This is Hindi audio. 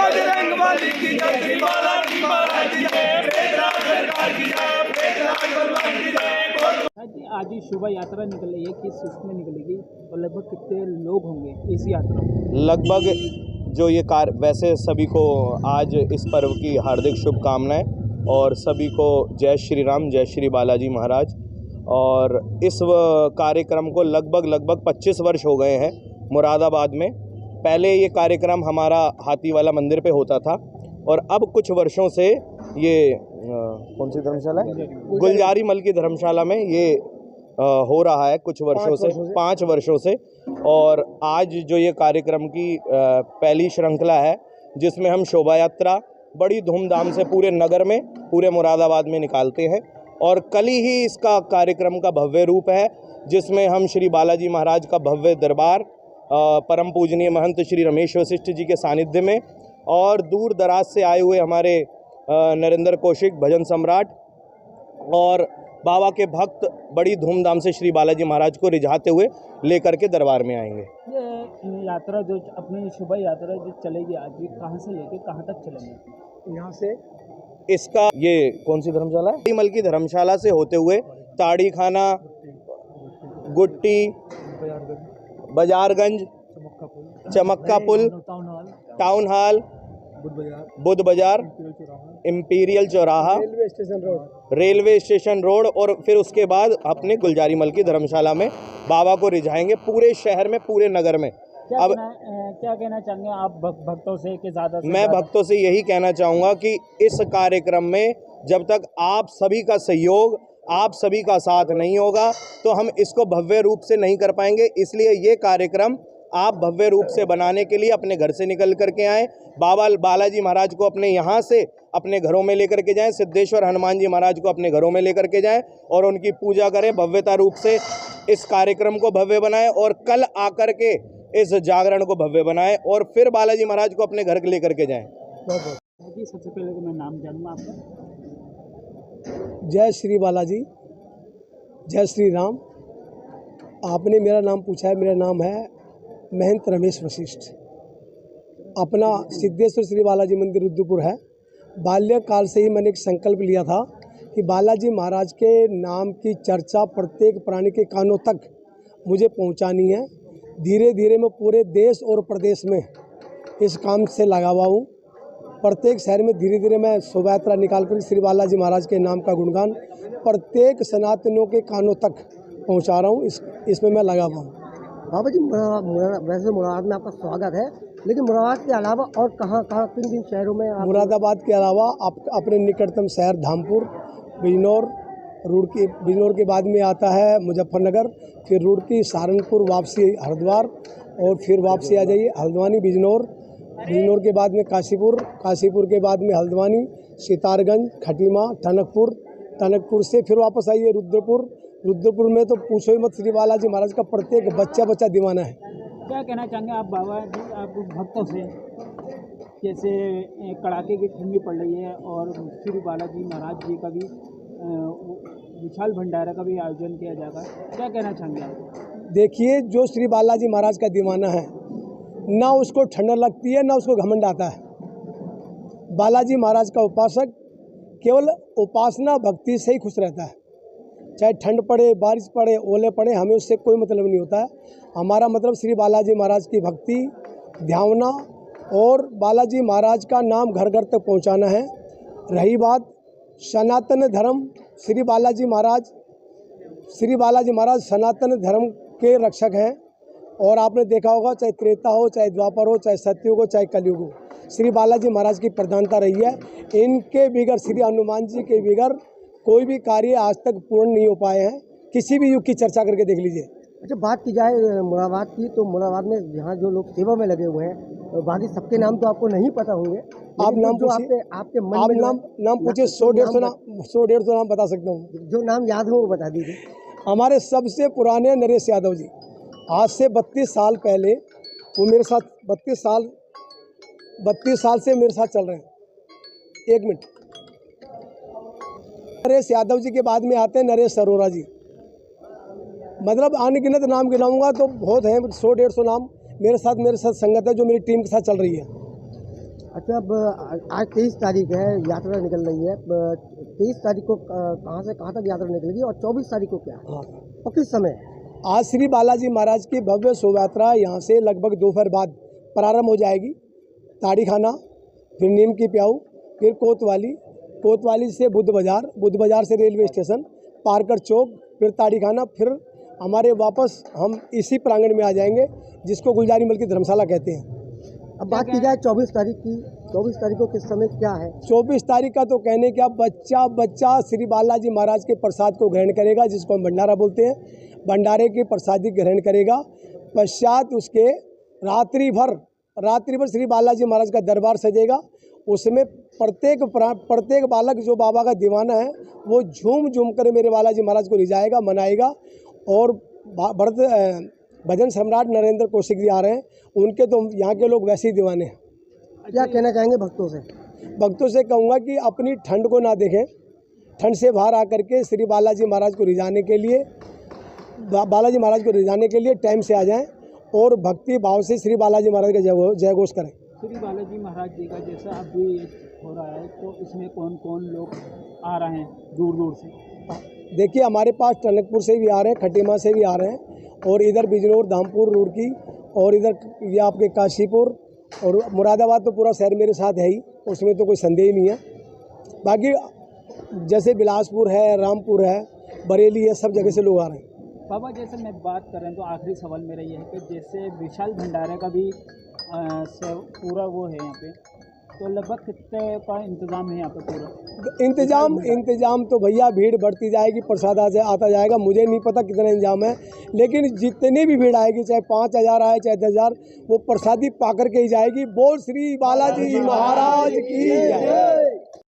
बजरंगबली की जय, श्री बालाजी महाराज की जय, प्रेतराज सरकार की जय, प्रेतराज भगवान की जय। आज ही शोभा यात्रा निकल रही है, किस उसमें निकलेगी और लगभग कितने लोग होंगे इस यात्रा में? लगभग जो ये वैसे सभी को आज इस पर्व की हार्दिक शुभकामनाएं और सभी को जय श्री राम, जय श्री बालाजी महाराज। और इस कार्यक्रम को लगभग 25 वर्ष हो गए हैं मुरादाबाद में। पहले ये कार्यक्रम हमारा हाथीवाला मंदिर पे होता था और अब कुछ वर्षों से ये कौन सी धर्मशाला है, गुलजारी मल की धर्मशाला में ये हो रहा है कुछ वर्षों से, 5 वर्षों से। और आज जो ये कार्यक्रम की पहली श्रृंखला है जिसमें हम शोभा यात्रा बड़ी धूमधाम से पूरे नगर में, पूरे मुरादाबाद में निकालते हैं। और कल ही इसका कार्यक्रम का भव्य रूप है जिसमें हम श्री बालाजी महाराज का भव्य दरबार परम पूजनीय महंत श्री रमेश वशिष्ठ जी के सानिध्य में और दूर दराज से आए हुए हमारे नरेंद्र कौशिक भजन सम्राट और बाबा के भक्त बड़ी धूमधाम से श्री बालाजी महाराज को रिझाते हुए लेकर के दरबार में आएंगे। ये यात्रा जो अपनी शोभा यात्रा जो चलेगी आज, ये कहाँ से लेके कहाँ तक चलेंगे? यहाँ से इसका ये कौन सी धर्मशाला है, मल की धर्मशाला से होते हुए ताड़ी खाना, गुट्टी, बाजारगंज, चमक्का पुल, टाउन हॉल, बुद्ध बाजार, इंपीरियल चौराहा, रेलवे स्टेशन रोड और फिर उसके बाद अपने गुलजारी मल की धर्मशाला में बाबा को रिझाएंगे पूरे शहर में, पूरे नगर में। अब क्या कहना चाहेंगे आप भक्तों से कि ज़्यादा से मैं भक्तों से यही कहना चाहूँगा कि इस कार्यक्रम में जब तक आप सभी का सहयोग, आप सभी का साथ नहीं होगा तो हम इसको भव्य रूप से नहीं कर पाएंगे। इसलिए ये कार्यक्रम आप भव्य रूप से बनाने के लिए अपने घर से निकल करके आएँ, बाबा बालाजी महाराज को अपने यहाँ से अपने घरों में लेकर के जाएं, सिद्धेश्वर हनुमान जी महाराज को अपने घरों में लेकर के जाएं और उनकी पूजा करें, भव्यता रूप से इस कार्यक्रम को भव्य बनाएं और कल आकर के इस जागरण को भव्य बनाएं और फिर बालाजी महाराज को अपने घर लेकर के जाएं। सबसे पहले तो मैं नाम जानूंगा आपका। जय श्री बालाजी, जय श्री राम। आपने मेरा नाम पूछा है, मेरा नाम है महंत रमेश वशिष्ठ। अपना सिद्धेश्वर श्री बालाजी मंदिर रुद्रपुर है। बाल्यकाल से ही मैंने एक संकल्प लिया था कि बालाजी महाराज के नाम की चर्चा प्रत्येक प्राणी के कानों तक मुझे पहुंचानी है। धीरे धीरे मैं पूरे देश और प्रदेश में इस काम से लगा हुआ हूँ। प्रत्येक शहर में धीरे धीरे मैं शोभा यात्रा निकाल कर श्री बालाजी महाराज के नाम का गुणगान प्रत्येक सनातनियों के कानों तक पहुँचा रहा हूँ। इसमें मैं लगा हुआ हूँ। बाबा जी, वैसे मुरादाबाद में आपका स्वागत है, लेकिन मुरादाबाद के अलावा और कहाँ किन शहरों में? मुरादाबाद के अलावा आप अपने निकटतम शहर धामपुर, बिजनौर, रुड़की, बिजनौर के बाद में आता है मुजफ्फरनगर, फिर रुड़की, सहारनपुर, वापसी हरिद्वार और फिर वापसी आ जाइए हल्द्वानी, बिजनौर के बाद में काशीपुर के बाद में हल्द्वानी, सितारगंज, खटीमा, टनकपुर से फिर वापस आइए रुद्रपुर में तो पूछो ही मत, श्री बालाजी महाराज का प्रत्येक बच्चा दीवाना है। क्या कहना चाहेंगे आप बाबा जी, आप भक्तों से? जैसे कड़ाके की ठंडी पड़ रही है और श्री बालाजी महाराज जी का भी विशाल भंडारा का भी आयोजन किया जाएगा, क्या कहना चाहेंगे आप? देखिए, जो श्री बालाजी महाराज का दीवाना है ना उसको ठंड लगती है ना उसको घमंड आता है। बालाजी महाराज का उपासक केवल उपासना भक्ति से ही खुश रहता है। चाहे ठंड पड़े, बारिश पड़े, ओले पड़े, हमें उससे कोई मतलब नहीं होता है। हमारा मतलब श्री बालाजी महाराज की भक्ति, ध्यावना और बालाजी महाराज का नाम घर घर तक पहुंचाना है। रही बात सनातन धर्म, श्री बालाजी महाराज सनातन धर्म के रक्षक हैं। और आपने देखा होगा, चाहे त्रेता हो, चाहे द्वापर हो, चाहे सतयुग हो, चाहे कलयुग हो, श्री बालाजी महाराज की प्रधानता रही है। इनके बिगड़, श्री हनुमान जी के बिगड़ कोई भी कार्य आज तक पूर्ण नहीं हो पाए हैं। किसी भी युग की चर्चा करके देख लीजिए। अच्छा, बात की जाए मुरादाबाद की, तो मुरादाबाद में जहाँ जो लोग सेवा में लगे हुए हैं, बाकी सबके नाम तो आपको नहीं पता होंगे। आप नाम पूछिए, आपके मन में नाम पूछिए। 100-150 नाम बता सकता हूँ। जो नाम याद हो वो बता दीजिए। हमारे सबसे पुराने नरेश यादव जी, आज से 32 साल पहले वो मेरे साथ 32 साल से मेरे साथ चल रहे हैं। 1 मिनट। नरेश यादव जी के बाद में आते हैं नरेश अरोरा जी। मतलब अनगिनत नाम गिनाऊंगा तो बहुत हैं, 100-150 नाम मेरे साथ संगत है जो मेरी टीम के साथ चल रही है। अच्छा, अब आज 23 तारीख है, यात्रा निकल रही है। 23 तारीख को कहाँ से कहाँ तक यात्रा निकलेगी और 24 तारीख को क्या हाँ, और किस समय? आज श्री बालाजी महाराज की भव्य शोभा यात्रा यहाँ से लगभग दोपहर बाद प्रारंभ हो जाएगी। ताड़ी खाना, फिर नीम की प्याऊ, फिर कोतवाली से बुद्ध बाजार से रेलवे स्टेशन, पारकर चौक, फिर ताड़ी खाना, फिर हमारे वापस हम इसी प्रांगण में आ जाएंगे जिसको गुलजारी मल की धर्मशाला कहते हैं। अब बात की जाए 24 तारीख की, 24 तारीख को किस समय क्या है? 24 तारीख का तो कहने क्या, बच्चा श्री बालाजी महाराज के प्रसाद को ग्रहण करेगा, जिसको हम भंडारा बोलते हैं। भंडारे के प्रसादी ग्रहण करेगा। पश्चात उसके रात्रि भर श्री बालाजी महाराज का दरबार सजेगा। उसमें प्रत्येक बालक जो बाबा का दीवाना है वो झूम कर मेरे बालाजी महाराज को रिझाएगा, मनाएगा। और भजन सम्राट नरेंद्र कौशिक जी आ रहे हैं, उनके तो यहाँ के लोग वैसे ही दीवाने हैं। क्या कहना चाहेंगे भक्तों से? भक्तों से कहूँगा कि अपनी ठंड को ना देखें, ठंड से बाहर आकर के श्री बालाजी महाराज को रिझाने के लिए टाइम से आ जाएं और भक्ति भाव से श्री बालाजी महाराज का जय घोष करें। श्री बालाजी महाराज जी का जैसा अभी हो रहा है, तो इसमें कौन कौन लोग आ रहे हैं दूर दूर से? देखिए, हमारे पास टनकपुर से भी आ रहे हैं, खटीमा से भी आ रहे हैं, और इधर बिजनौर, धामपुर, रुड़की, और इधर ये आपके काशीपुर और मुरादाबाद तो पूरा शहर मेरे साथ है ही, उसमें तो कोई संदेह ही नहीं है। बाकी जैसे बिलासपुर है, रामपुर है, बरेली है, सब जगह से लोग आ रहे हैं। बाबा, जैसे मैं बात करें तो आखिरी सवाल मेरा ये है कि जैसे विशाल भंडारे का भी पूरा वो है यहाँ पे, तो लगभग कितने का इंतज़ाम है यहाँ पे पूरा? इंतजाम तो भैया भीड़ बढ़ती जाएगी, प्रसाद आता जाएगा। मुझे नहीं पता कितना इंतजाम है, लेकिन जितनी भी भीड़ आएगी, चाहे 5000 आए चाहे 10,000, वो प्रसादी पा कर के ही जाएगी। बोल श्री बालाजी महाराज की जय।